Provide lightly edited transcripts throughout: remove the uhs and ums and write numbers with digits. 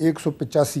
185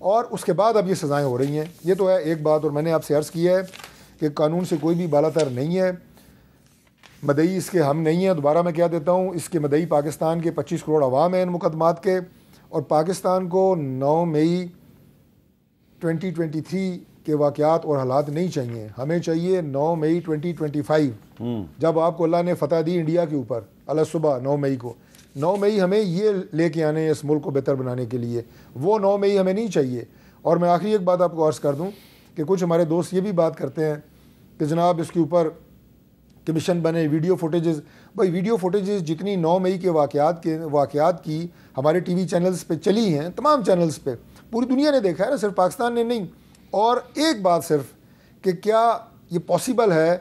اور اس کے بعد اب یہ سزائیں ہو رہی ہیں. یہ تو ہے ایک بات. اور میں نے آپ سے عرض کیا ہے کہ قانون سے کوئی بھی بالا تر نہیں ہے, مدعی اس کے ہم نہیں ہیں. دوبارہ میں کہہ دیتا ہوں, اس کے مدعی پاکستان کے 25 کروڑ عوام ہیں ان مقدمات کے, اور پاکستان کو 9 مئی 2023 کے واقعات اور حالات نہیں چاہیے. ہمیں چاہیے 9 مئی 2025, جب آپ کو اللہ نے فتح دی انڈیا کے اوپر اللہ صبح 9 مئی کو. 9 مئی ہمیں یہ لے کے آنے اس ملک کو بہتر بنانے کے لیے, وہ 9 مئی ہمیں نہیں چاہیے. اور میں آخری ایک بات آپ کو عرض کر دوں کہ کچھ ہمارے دوست یہ بھی بات کرتے ہیں کہ جناب اس کے اوپر کمیشن بنے, ویڈیو فوٹیجز. بھائی ویڈیو فوٹیجز جتنی 9 مئی کے واقعات کی ہمارے ٹی وی چینلز پہ چلی ہیں, تمام چینلز پہ پوری دنیا نے دیکھا ہے نا, صرف پاکستان نے نہیں. اور ایک بات صرف کہ کیا یہ پاسبل ہے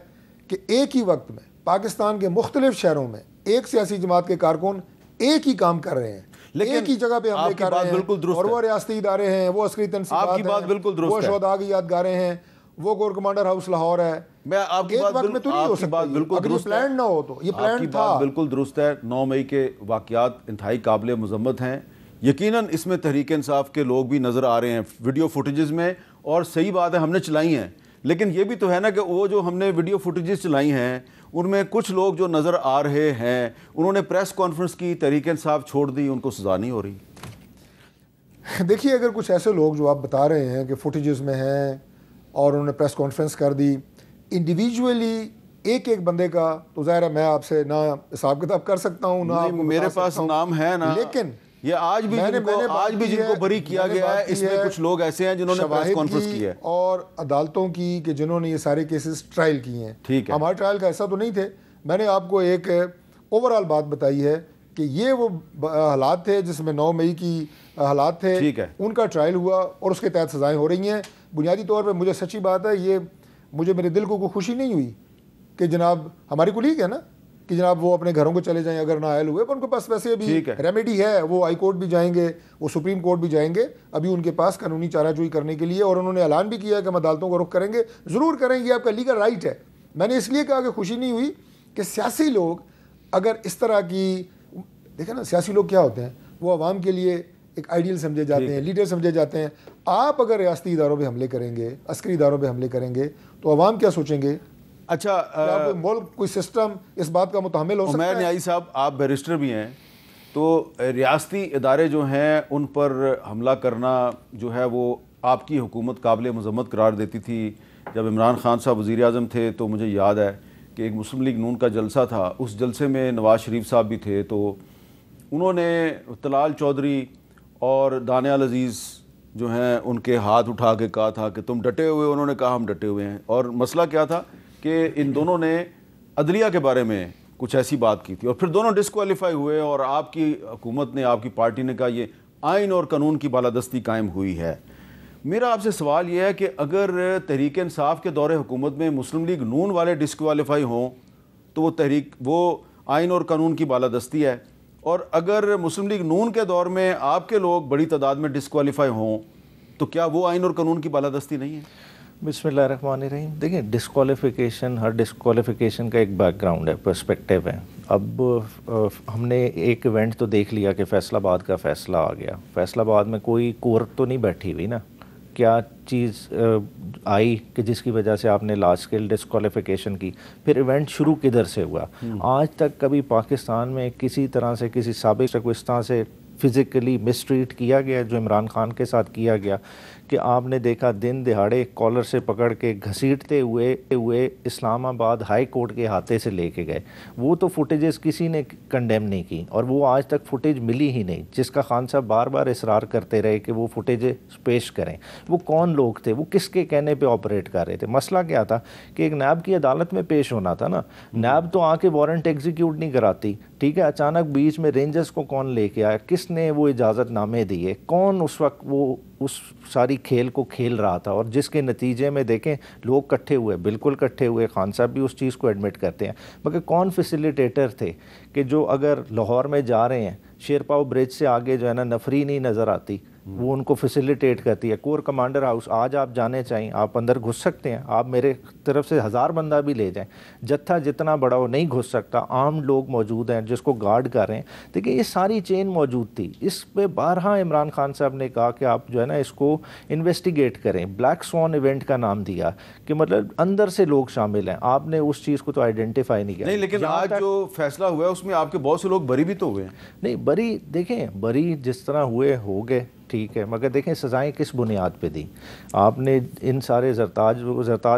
کہ ایک ہی وقت میں پاکستان کے مختلف شہروں میں ایک سیاسی جماعت کے کارکن ایک ہی کام کر رہے ہیں, ایک ہی جگہ پہ حملے کر رہے ہیں, اور وہ ریاستی ادارے ہیں, وہ عسکری تنصیبات ہیں, وہ شہداء کی یادگاریں ہیں, وہ کور کمانڈر ہاؤس لاہور ہے. میں آپ کی بات بالکل پلان نہ ہو تو یہ پلان تھا. بالکل درست ہے. 9 مئی کے واقعات انتہائی قابل مذمت ہیں. یقیناً اس میں تحریک انصاف کے لوگ بھی نظر آ رہے ہیں ویڈیو فوٹیجز میں, اور صحیح بات ہے ہم نے چلائی ہیں. لیکن یہ بھی تو ہے نا کہ وہ جو ہم نے ویڈیو فوٹیجز چلائی ہیں ان میں کچھ لوگ جو نظر آ رہے ہیں انہوں نے پریس کانفرنس کی, تحریک انصاف چھوڑ دی, ان کو سزا نہیں ہو رہی. دیکھیے اگر کچھ ایسے لوگ جو آپ بتا رہے ہیں کہ فوٹیجز میں ہیں اور انہوں نے پریس کانفرنس کر دی انڈیویجولی ایک ایک بندے کا, تو ظاہر ہے میں آپ سے نہ حساب کتاب کر سکتا ہوں نہ میرے پاس نام ہے نا, لیکن یہ آج بھی جن کو بری کیا گیا ہے اس میں کچھ لوگ ایسے ہیں جنہوں نے پریس کانفرنس کی ہے, اور عدالتوں کی کہ جنہوں نے یہ سارے کیسز ٹرائل کیے ہیں. ٹھیک ہے, ہمارے ٹرائل کا ایسا تو نہیں تھے. میں نے آپ کو ایک اوور آل بات بتائی ہے کہ یہ وہ حالات تھے جس میں 9 مئی کی حالات تھے, ان کا ٹرائل ہوا اور اس کے تحت سزائیں ہو رہی ہیں. بنیادی طور پہ مجھے سچی بات ہے, یہ مجھے میرے دل کو کوئی خوشی نہیں ہوئی کہ جناب ہماری کولیگ ہے نا کہ جناب وہ اپنے گھروں کو چلے جائیں اگر نااہل ہوئے, پر ان کے پاس ویسے بھی ریمیڈی ہے, وہ ہائی کورٹ بھی جائیں گے, وہ سپریم کورٹ بھی جائیں گے ابھی ان کے پاس قانونی چارہ جوئی کرنے کے لیے, اور انہوں نے اعلان بھی کیا ہے کہ ہم عدالتوں کو رخ کریں گے. ضرور کریں گے, آپ کا لیگل رائٹ ہے. میں نے اس لیے کہا کہ خوشی نہیں ہوئی کہ سیاسی لوگ اگر اس طرح کی, دیکھیں نا سیاسی لوگ کیا ہوتے ہیں, وہ عوام کے لیے ایک آئیڈیل سمجھے جاتے ہیں, لیڈر سمجھے جاتے ہیں. آپ اگر ریاستی اداروں پہ حملے کریں گے, عسکری اداروں پہ حملے کریں گے تو عوام کیا سوچیں گے؟ اچھا ملک کوئی سسٹم اس بات کا متحمل ہو سکتا ہے؟ عمیر نیائی صاحب آپ بیرسٹر بھی ہیں, تو ریاستی ادارے جو ہیں ان پر حملہ کرنا جو ہے وہ آپ کی حکومت قابل مذمت قرار دیتی تھی. جب عمران خان صاحب وزیر اعظم تھے تو مجھے یاد ہے کہ ایک مسلم لیگ نون کا جلسہ تھا, اس جلسے میں نواز شریف صاحب بھی تھے, تو انہوں نے طلال چودھری اور دانیال عزیز جو ہیں ان کے ہاتھ اٹھا کے کہا تھا کہ تم ڈٹے ہوئے, انہوں نے کہا ہم ڈٹے ہوئے ہیں. اور مسئلہ کیا تھا کہ ان دونوں نے عدلیہ کے بارے میں کچھ ایسی بات کی تھی, اور پھر دونوں ڈسکوالیفائی ہوئے, اور آپ کی حکومت نے, آپ کی پارٹی نے کہا یہ آئین اور قانون کی بالادستی قائم ہوئی ہے. میرا آپ سے سوال یہ ہے کہ اگر تحریک انصاف کے دور حکومت میں مسلم لیگ نون والے ڈسکوالیفائی ہوں تو وہ آئین اور قانون کی بالادستی ہے, اور اگر مسلم لیگ نون کے دور میں آپ کے لوگ بڑی تعداد میں ڈسکوالیفائی ہوں تو کیا وہ آئین اور قانون کی بالادستی نہیں ہے؟ بسم اللہ الرحمن الرحیم. دیکھیں ڈسکوالیفیکیشن, ہر ڈسکوالیفیکیشن کا ایک بیک گراؤنڈ ہے, پرسپیکٹیو ہے. اب ہم نے ایک ایونٹ تو دیکھ لیا کہ فیصل آباد کا فیصلہ آ گیا. فیصل آباد میں کوئی کورٹ تو نہیں بیٹھی ہوئی نا, کیا چیز آئی کہ جس کی وجہ سے آپ نے لارج اسکیل ڈسکوالیفیکیشن کی. پھر ایونٹ شروع کدھر سے ہوا؟ آج تک کبھی پاکستان میں کسی طرح سے کسی سابق کو اس طرح سے فزیکلی مسٹریٹ کیا گیا جو عمران خان کے ساتھ کیا گیا کہ آپ نے دیکھا دن دہاڑے کالر سے پکڑ کے گھسیٹتے ہوئے اسلام آباد ہائی کورٹ کے ہاتھے سے لے کے گئے. وہ تو فوٹیجز کسی نے کنڈیم نہیں کی, اور وہ آج تک فوٹیج ملی ہی نہیں, جس کا خان صاحب بار بار اصرار کرتے رہے کہ وہ فوٹیج پیش کریں. وہ کون لوگ تھے, وہ کس کے کہنے پہ آپریٹ کر رہے تھے؟ مسئلہ کیا تھا کہ ایک نیب کی عدالت میں پیش ہونا تھا نا, نیب تو آ کے وارنٹ ایگزیکیوٹ نہیں کراتی, ٹھیک ہے. اچانک بیچ میں رینجرز کو کون لے کے آیا, کس نے وہ اجازت نامے دیے, کون اس وقت وہ اس ساری کھیل کو کھیل رہا تھا, اور جس کے نتیجے میں دیکھیں لوگ کٹھے ہوئے, بالکل کٹھے ہوئے. خان صاحب بھی اس چیز کو ایڈمٹ کرتے ہیں, مگر کون فیسیلیٹیٹر تھے کہ جو اگر لاہور میں جا رہے ہیں شیر پاؤ برج سے آگے جو ہے نا نفری نہیں نظر آتی, وہ ان کو فیسیلیٹیٹ کرتی ہے. کور کمانڈر ہاؤس آج آپ جانے چاہیں آپ اندر گھس سکتے ہیں, آپ میرے طرف سے 1000 بندہ بھی لے جائیں, جتھا جتنا بڑا ہو نہیں گھس سکتا. عام لوگ موجود ہیں جس کو گارڈ کر رہے ہیں. دیکھیں یہ ساری چین موجود تھی. اس پہ بارہا عمران خان صاحب نے کہا کہ آپ جو ہے نا اس کو انویسٹیگیٹ کریں. بلیک سوان ایونٹ کا نام دیا کہ مطلب اندر سے لوگ شامل ہیں. آپ نے اس چیز کو تو آئیڈینٹیفائی نہیں کیا. نہیں لیکن آج جو فیصلہ ہوا ہے اس میں آپ کے بہت سے لوگ بری بھی تو ہوئے ہیں. نہیں بری دیکھیں بری جس طرح ہوئے ہو گئے ٹھیک ہے, مگر دیکھیں سزائیں کس بنیاد پہ دی آپ نے. ان سارے زرتاج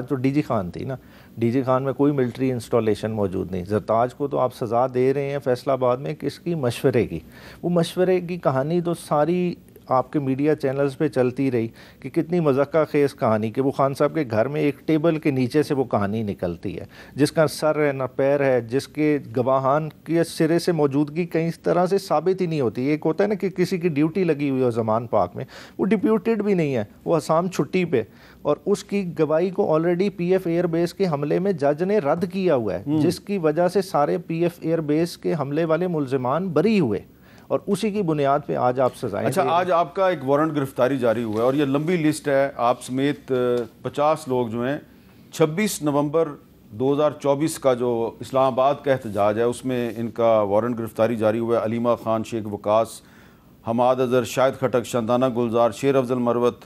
تو ڈی جی خان تھی نا, ڈی جی خان میں کوئی ملٹری انسٹالیشن موجود نہیں. زرتاج کو تو آپ سزا دے رہے ہیں فیصل آباد میں کس کی, مشورے کی. وہ مشورے کی کہانی تو ساری آپ کے میڈیا چینلز پہ چلتی رہی کہ کتنی مذاقہ خیز کہانی کہ وہ خان صاحب کے گھر میں ایک ٹیبل کے نیچے سے وہ کہانی نکلتی ہے, جس کا سر ہے نہ پیر ہے, جس کے گواہان کے سرے سے موجودگی کئی طرح سے ثابت ہی نہیں ہوتی. ایک ہوتا ہے نا کہ کسی کی ڈیوٹی لگی ہوئی ہو زمان پاک میں, وہ ڈپیوٹیڈ بھی نہیں ہے, وہ آسام چھٹی پہ, اور اس کی گواہی کو already P F air base کے حملے میں جج نے رد کیا ہوا ہے, جس کی وجہ سے سارے پی ایف ایئر بیس کے حملے والے ملزمان بری ہوئے, اور اسی کی بنیاد پہ آج آپ سزائیں. اچھا آج آپ کا ایک وارنٹ گرفتاری جاری ہوا ہے اور یہ لمبی لسٹ ہے, آپ سمیت 50 لوگ جو ہیں 26 نومبر 2024 کا جو اسلام آباد کا احتجاج ہے اس میں ان کا وارنٹ گرفتاری جاری ہوا ہے. علیمہ خان, شیخ وقاص, حماد اظہر, شاہد خٹک, شاندانہ گلزار, شیر افضل مروت,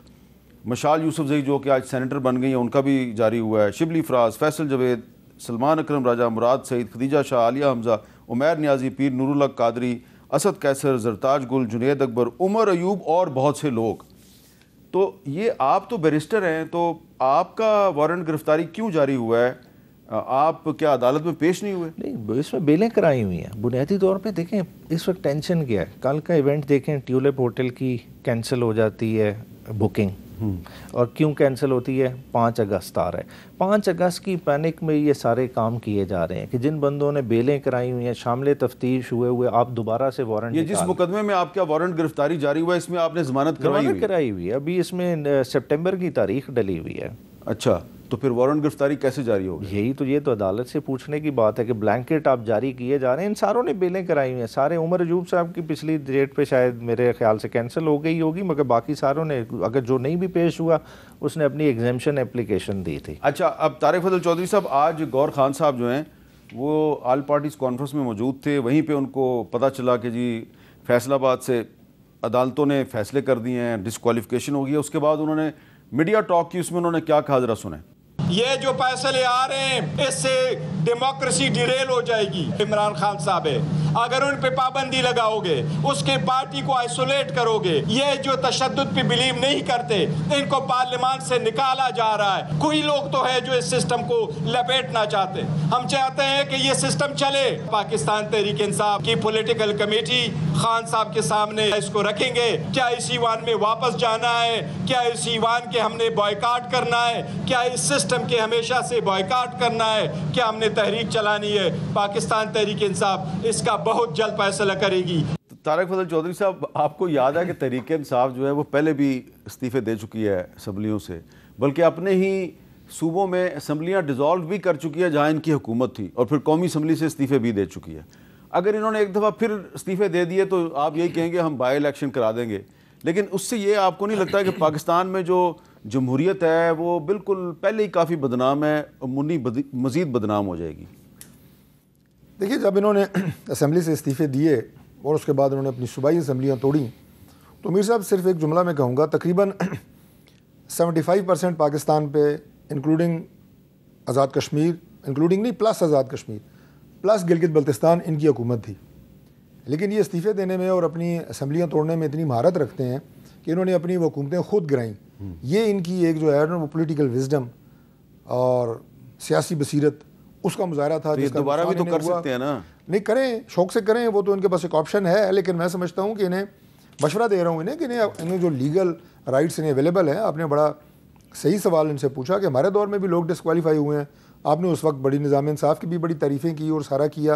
مشال یوسف زئی جو کہ آج سینیٹر بن گئی ہیں ان کا بھی جاری ہوا ہے, شبلی فراز, فیصل جوید, سلمان اکرم راجہ, مراد سعید, خدیجہ شاہ, عالیہ حمزہ, عمیر نیازی, پیر نور الحق قادری, اسد کیسر, زرتاج گل, جنید اکبر, عمر ایوب اور بہت سے لوگ. تو یہ آپ تو بیرسٹر ہیں, تو آپ کا وارنٹ گرفتاری کیوں جاری ہوا ہے؟ آپ کیا عدالت میں پیش نہیں ہوئے؟ نہیں, اس میں بیلیں کرائی ہوئی ہیں. بنیادی طور پہ دیکھیں اس وقت ٹینشن کیا ہے, کل کا ایونٹ دیکھیں ٹیولپ ہوٹل کی کینسل ہو جاتی ہے بکنگ, اور کیوں کینسل ہوتی ہے, 5 اگست آ رہا ہے. 5 اگست کی پینک میں یہ سارے کام کیے جا رہے ہیں کہ جن بندوں نے بیلیں کرائی ہوئی ہیں, شامل تفتیش ہوئے آپ دوبارہ سے وارنٹ. یہ جس مقدمے میں آپ کا وارنٹ گرفتاری جاری ہوا ہے اس میں آپ نے ضمانت کرائی ہوئی ہے, ابھی اس میں سپٹمبر کی تاریخ ڈلی ہوئی ہے. اچھا, تو پھر وارنٹ گرفتاری کیسے جاری ہوگی؟ یہ تو عدالت سے پوچھنے کی بات ہے کہ بلینکٹ آپ جاری کیے جا رہے ہیں. ان ساروں نے بیلیں کرائی ہوئی ہیں سارے. عمر ایوب صاحب کی پچھلی ڈیٹ پہ شاید میرے خیال سے کینسل ہو گئی ہوگی, مگر باقی ساروں نے, اگر جو نہیں بھی پیش ہوا اس نے اپنی ایگزیمشن اپلیکیشن دی تھی. اچھا, اب طارق فضل چودھری صاحب, آج گور خان صاحب جو ہیں وہ آل پارٹیز کانفرنس میں موجود تھے, وہیں پہ ان کو پتہ چلا کہ جی فیصل آباد سے عدالتوں نے فیصلے کر دیے ہیں, ڈسکوالیفیکیشن ہو گئی ہے. اس کے بعد انہوں نے میڈیا ٹاک کی, اس میں انہوں نے کیا کہا ذرا سنیں. یہ جو فیصلے آ رہے ہیں اس سے ڈیموکریسی ڈیریل ہو جائے گی. عمران خان صاحب ہے, اگر ان پہ پابندی لگاؤ گے, اس کے پارٹی کو آئسولیٹ کرو گے, یہ جو تشدد پہ بلیو نہیں کرتے ان کو پارلیمان سے نکالا جا رہا ہے. کوئی لوگ تو ہے جو اس سسٹم کو لپیٹنا چاہتے. ہم چاہتے ہیں کہ یہ سسٹم چلے. پاکستان تحریک انصاف کی پولیٹیکل کمیٹی خان صاحب کے سامنے اس کو رکھیں گے. کیا اس ایوان میں واپس جانا ہے, کیا اس ایوان کے ہم نے بائیکاٹ کرنا ہے, کیا اس سسٹم کہ ہمیشہ سے بائیکاٹ کرنا ہے, کیا ہم نے تحریک چلانی ہے. پاکستان تحریک انصاف اس کا بہت جلد فیصلہ کرے گی. طارق فضل چودھری صاحب, آپ کو یاد ہے کہ تحریک انصاف جو ہے وہ پہلے بھی استعفے دے چکی ہے اسمبلیوں سے, بلکہ اپنے ہی صوبوں میں اسمبلیاں ڈیزالو بھی کر چکی ہے جہاں ان کی حکومت تھی, اور پھر قومی اسمبلی سے استعفے بھی دے چکی ہے. اگر انہوں نے ایک دفعہ پھر استعفے دے دیے تو آپ یہی کہیں گے ہم بائی الیکشن کرا دیں گے, لیکن اس سے یہ آپ کو نہیں لگتا کہ پاکستان میں جو جمہوریت ہے وہ بالکل پہلے ہی کافی بدنام ہے, منی مزید بدنام ہو جائے گی؟ دیکھیے, جب انہوں نے اسمبلی سے استعفے دیے اور اس کے بعد انہوں نے اپنی صوبائی اسمبلیاں توڑیں, تو میر صاحب صرف ایک جملہ میں کہوں گا, تقریباً 75% پاکستان پہ انکلوڈنگ آزاد کشمیر, انکلوڈنگ نہیں پلس آزاد کشمیر پلس گلگت بلتستان ان کی حکومت تھی. لیکن یہ استعفے دینے میں اور اپنی اسمبلیاں توڑنے میں اتنی مہارت رکھتے ہیں کہ انہوں نے اپنی وہ حکومتیں خود گرائیں. یہ ان کی ایک جو ہے نا وہ پولیٹیکل وزڈم اور سیاسی بصیرت اس کا مظاہرہ تھا. جس کا دوبارہ بھی تو کر سکتے ہیں نا, نہیں کریں, شوق سے کریں, وہ تو ان کے پاس ایک آپشن ہے. لیکن میں سمجھتا ہوں کہ انہیں مشورہ دے رہا ہوں انہیں کہ انہیں جو لیگل رائٹس انہیں اویلیبل ہیں. آپ نے بڑا صحیح سوال ان سے پوچھا کہ ہمارے دور میں بھی لوگ ڈسکوالیفائی ہوئے ہیں. آپ نے اس وقت بڑی نظام انصاف کی بھی بڑی تعریفیں کی اور سارا کیا,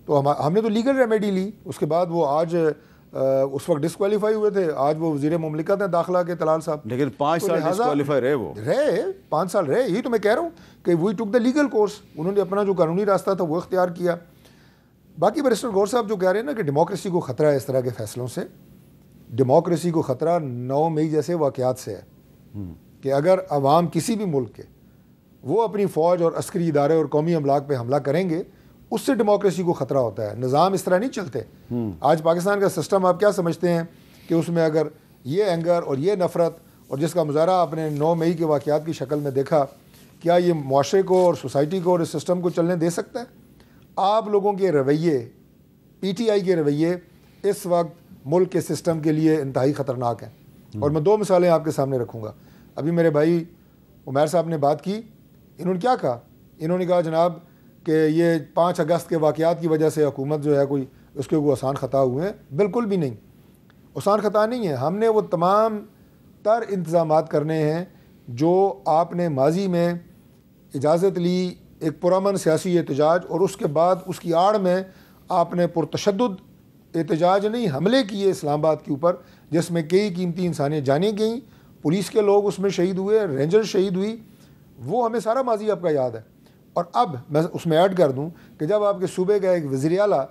تو ہم نے تو لیگل ریمیڈی لی. اس کے بعد وہ آج اس وقت ڈسکوالیفائی ہوئے تھے, آج وہ وزیر مملکت ہیں داخلہ کے طلال صاحب. لیکن 5 سال ڈسکوالیفائی رہے, وہ رہے 5 سال رہے. یہی تو میں کہہ رہا ہوں کہ وی ٹک دا لیگل کورس. انہوں نے اپنا جو قانونی راستہ تھا وہ اختیار کیا. باقی بیرسٹر غور صاحب جو کہہ رہے ہیں نا کہ ڈیموکریسی کو خطرہ ہے اس طرح کے فیصلوں سے, ڈیموکریسی کو خطرہ 9 مئی جیسے واقعات سے ہے کہ اگر عوام کسی بھی ملک کے وہ اپنی فوج اور عسکری ادارے اور قومی املاک پہ حملہ کریں گے، اس سے ڈیموکریسی کو خطرہ ہوتا ہے. نظام اس طرح نہیں چلتے. آج پاکستان کا سسٹم آپ کیا سمجھتے ہیں کہ اس میں اگر یہ اینگر اور یہ نفرت اور جس کا مظاہرہ آپ نے 9 مئی کے واقعات کی شکل میں دیکھا، کیا یہ معاشرے کو اور سوسائٹی کو اور اس سسٹم کو چلنے دے سکتا ہے؟ آپ لوگوں کے رویے، پی ٹی آئی کے رویے اس وقت ملک کے سسٹم کے لیے انتہائی خطرناک ہیں. اور میں 2 مثالیں آپ کے سامنے رکھوں گا. ابھی میرے بھائی عمیر صاحب نے بات کی، انہوں نے کیا کہا؟ انہوں نے کہا جناب کہ یہ 5 اگست کے واقعات کی وجہ سے حکومت جو ہے کوئی اس کے کوئی آسان خطا ہوئے ہیں. بالکل بھی نہیں، آسان خطا نہیں ہے. ہم نے وہ تمام تر انتظامات کرنے ہیں جو آپ نے ماضی میں اجازت لی، ایک پرامن سیاسی احتجاج، اور اس کے بعد اس کی آڑ میں آپ نے پرتشدد احتجاج نہیں، حملے کیے اسلام آباد کے اوپر، جس میں کئی قیمتی انسانیں جانیں گئیں، پولیس کے لوگ اس میں شہید ہوئے، رینجر شہید ہوئی. وہ ہمیں سارا ماضی آپ کا یاد ہے. اور اب میں اس میں ایڈ کر دوں کہ جب آپ کے صوبے کا ایک وزیر اعلیٰ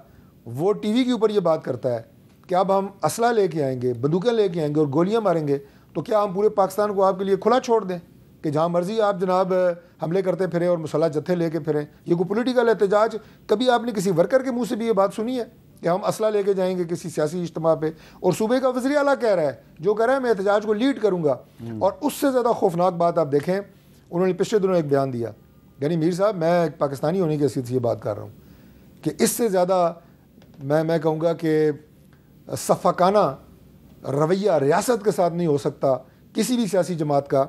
وہ ٹی وی کے اوپر یہ بات کرتا ہے کہ اب ہم اسلحہ لے کے آئیں گے، بندوقیں لے کے آئیں گے اور گولیاں ماریں گے، تو کیا ہم پورے پاکستان کو آپ کے لیے کھلا چھوڑ دیں کہ جہاں مرضی آپ جناب حملے کرتے پھریں اور مسلح جتھے لے کے پھریں؟ یہ کوئی پولیٹیکل احتجاج؟ کبھی آپ نے کسی ورکر کے منہ سے بھی یہ بات سنی ہے کہ ہم اسلحہ لے کے جائیں گے کسی سیاسی اجتماع پہ؟ اور صوبے کا وزیر اعلیٰ کہہ رہا ہے، جو کہہ رہا ہے میں احتجاج کو لیڈ کروں گا. اور اس سے زیادہ خوفناک بات آپ دیکھیں، انہوں نے پچھلے دنوں ایک بیان دیا، یعنی میر صاحب میں ایک پاکستانی ہونے کی حیثیت سے یہ بات کر رہا ہوں کہ اس سے زیادہ میں کہوں گا کہ صفاقانہ رویہ ریاست کے ساتھ نہیں ہو سکتا کسی بھی سیاسی جماعت کا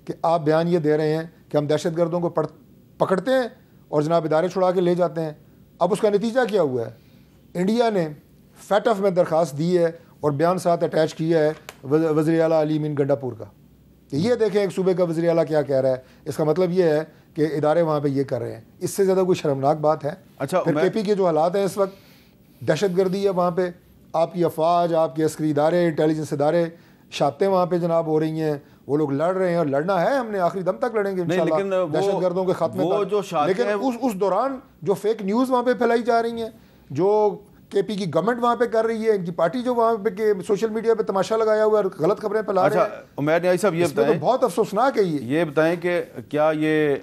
کہ آپ بیان یہ دے رہے ہیں کہ ہم دہشت گردوں کو پکڑتے ہیں اور جناب ادارے چھڑا کے لے جاتے ہیں. اب اس کا نتیجہ کیا ہوا ہے؟ انڈیا نے فیٹف میں درخواست دی ہے اور بیان ساتھ اٹیچ کیا ہے وزیر اعلیٰ علی امین گنڈا پور کا. یہ دیکھیں ایک صوبے کا وزیر اعلیٰ کیا کہہ رہا ہے. اس کا مطلب یہ ہے کہ ادارے وہاں پہ یہ کر رہے ہیں. اس سے زیادہ کوئی شرمناک بات ہے؟ اچھا، پھر کے پی کے جو حالات ہیں اس وقت، دہشت گردی ہے وہاں پہ، آپ کی افواج، آپ کے عسکری ادارے، انٹیلیجنس ادارے، شاتیں وہاں پہ جناب ہو رہی ہیں، وہ لوگ لڑ رہے ہیں اور لڑنا ہے، ہم نے آخری دم تک لڑیں گے انشاءاللہ دہشت گردوں کے خاتمے تک. لیکن اس دوران جو فیک نیوز وہاں پہ پھیلائی جا رہی ہیں، جو کے پی کی گورنمنٹ وہاں پہ کر رہی ہے، ان کی پارٹی جو وہاں پہ سوشل میڈیا پہ تماشا لگایا ہوا ہے، غلط خبریں پھیلا رہے ہیں. عمیر نیازی صاحب یہ بتائیں، بہت افسوسناک ہے. یہ بتائیں کہ کیا یہ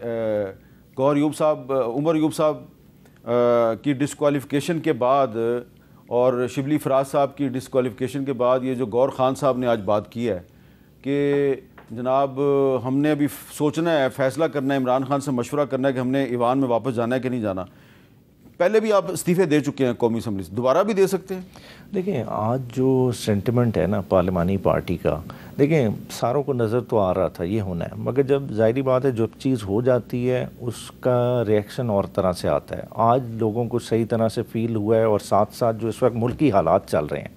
گوہر ایوب صاحب، عمر ایوب صاحب کی ڈسکوالیفیکیشن کے بعد اور شبلی فراز صاحب کی ڈسکوالیفیکیشن کے بعد یہ جو گور خان صاحب نے آج بات کی ہے کہ جناب ہم نے ابھی سوچنا ہے، فیصلہ کرنا ہے، عمران خان سے مشورہ کرنا ہے کہ ہم نے ایوان میں واپس جانا ہے کہ نہیں جانا. پہلے بھی آپ استعفے دے چکے ہیں قومی اسمبلی سے، دوبارہ بھی دے سکتے ہیں؟ دیکھیں آج جو سینٹیمنٹ ہے نا پارلیمانی پارٹی کا، دیکھیں ساروں کو نظر تو آ رہا تھا یہ ہونا ہے، مگر جب ظاہری بات ہے جب چیز ہو جاتی ہے اس کا ریئیکشن اور طرح سے آتا ہے. آج لوگوں کو صحیح طرح سے فیل ہوا ہے، اور ساتھ ساتھ جو اس وقت ملکی حالات چل رہے ہیں،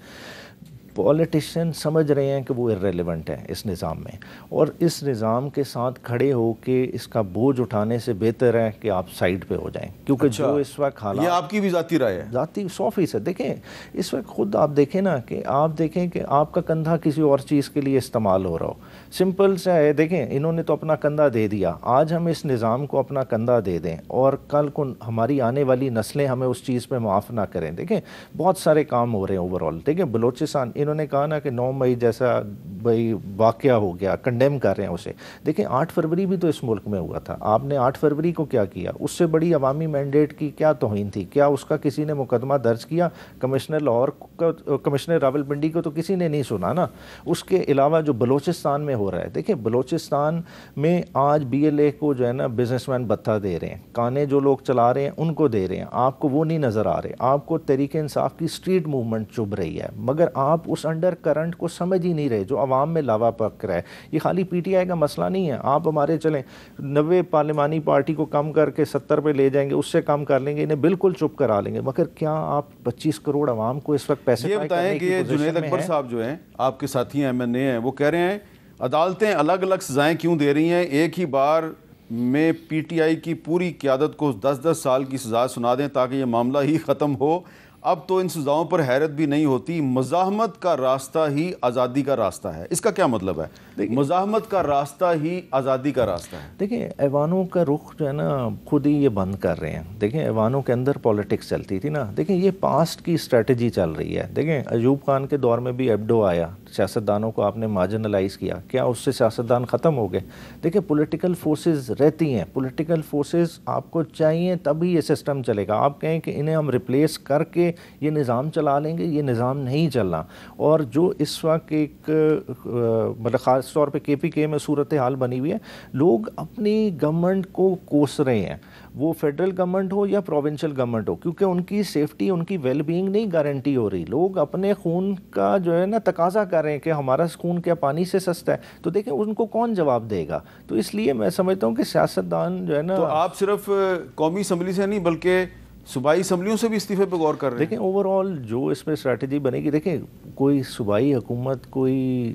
پولیٹیشین سمجھ رہے ہیں کہ وہ ارریلیونٹ ہے اس نظام میں، اور اس نظام کے ساتھ کھڑے ہو کے اس کا بوجھ اٹھانے سے بہتر ہے کہ آپ سائیڈ پہ ہو جائیں. کیونکہ جو اس وقت حالات، یہ آپ کی بھی ذاتی رائے ہے؟ ذاتی 100%. دیکھیں اس وقت خود آپ دیکھیں نا کہ آپ دیکھیں کہ آپ کا کندھا کسی اور چیز کے لیے استعمال ہو رہا ہو. سمپل سا ہے، دیکھیں انہوں نے تو اپنا کندھا دے دیا، آج ہم اس نظام کو اپنا کندھا دے دیں اور کل کو ہماری آنے والی نسلیں ہمیں اس چیز پہ معاف نہ کریں. دیکھیں بہت سارے کام ہو رہے ہیں اوور آل. دیکھیں بلوچستان، انہوں نے کہا نا کہ 9 مئی جیسا بھائی واقعہ ہو گیا، کنڈیم کر رہے ہیں اسے. دیکھیں 8 فروری بھی تو اس ملک میں ہوا تھا، آپ نے 8 فروری کو کیا کیا؟ اس سے بڑی عوامی مینڈیٹ کی کیا توہین تھی؟ کیا اس کا کسی نے مقدمہ درج کیا؟ کمشنر لاہور کا، کمشنر راولپنڈی کو تو کسی نے نہیں سنا نا. اس کے علاوہ جو بلوچستان میں ہو رہا ہے، دیکھیں بلوچستان میں آج بی ایل اے کو جو ہے نا بزنس مین بھتہ دے رہے ہیں، کانے جو لوگ چلا رہے ہیں ان کو دے رہے ہیں، آپ کو وہ نہیں نظر آ رہے. آپ کو تحریک انصاف کی اسٹریٹ موومنٹ چبھ رہی ہے، مگر آپ اس انڈر کرنٹ کو سمجھ ہی نہیں رہے جو عوام میں لاوا پک رہا ہے. یہ خالی پی ٹی آئی کا مسئلہ نہیں ہے. آپ ہمارے چلیں 90 پارلیمانی پارٹی کو کم کر کے 70 پہ لے جائیں گے، اس سے کم کر لیں گے، انہیں بالکل چپ کرا لیں گے، مگر کیا آپ 25 کروڑ عوام کو اس وقت پیسے؟ یہ بتائیں کہ یہ جنید اکبر صاحب جو ہیں آپ کے ساتھی ہیں، ایم این اے ہیں، وہ کہہ رہے ہیں عدالتیں الگ الگ سزائیں کیوں دے رہی ہیں، ایک ہی بار میں پی ٹی آئی کی پوری قیادت کو 10-10 سال کی سزا سنا دیں تاکہ یہ معاملہ ہی ختم ہو. اب تو ان سزاؤں پر حیرت بھی نہیں ہوتی، مزاحمت کا راستہ ہی آزادی کا راستہ ہے. اس کا کیا مطلب ہے؟ مزاحمت کا راستہ ہی آزادی کا راستہ ہے. دیکھیں ایوانوں کا رخ جو ہے نا خود ہی یہ بند کر رہے ہیں. دیکھیں ایوانوں کے اندر پولیٹکس چلتی تھی نا، دیکھیں یہ پاسٹ کی اسٹریٹجی چل رہی ہے. دیکھیں ایوب خان کے دور میں بھی ایبڈو آیا، سیاستدانوں کو آپ نے مارجنلائز کیا، کیا اس سے سیاستدان ختم ہو گئے؟ دیکھیں پولیٹیکل فورسز رہتی ہیں، پولیٹیکل فورسز آپ کو چاہیے تبھی یہ سسٹم چلے گا. آپ کہیں کہ انہیں ہم ریپلیس کر کے یہ نظام چلا لیں گے، یہ نظام نہیں چلنا. اور جو اس وقت ایک مطلب خاص طور پہ کے پی کے میں صورتحال بنی ہوئی ہے، لوگ اپنی گورنمنٹ کو کوس رہے ہیں، وہ فیڈرل گورنمنٹ ہو یا پروونشل گورنمنٹ ہو، کیونکہ ان کی سیفٹی، ان کی ویل بینگ نہیں گارنٹی ہو رہی. لوگ اپنے خون کا جو ہے نا تقاضا کر رہے ہیں کہ ہمارا خون کیا پانی سے سستا ہے. تو دیکھیں ان کو کون جواب دے گا؟ تو اس لیے میں سمجھتا ہوں کہ سیاستدان جو ہے نا، تو آپ صرف قومی اسمبلی سے نہیں بلکہ صوبائی اسمبلیوں سے بھی استعفے پہ غور کر رہے ہیں؟ دیکھیں اوور آل جو اس پہ اسٹریٹجی بنے گی، دیکھیں کوئی صوبائی حکومت کوئی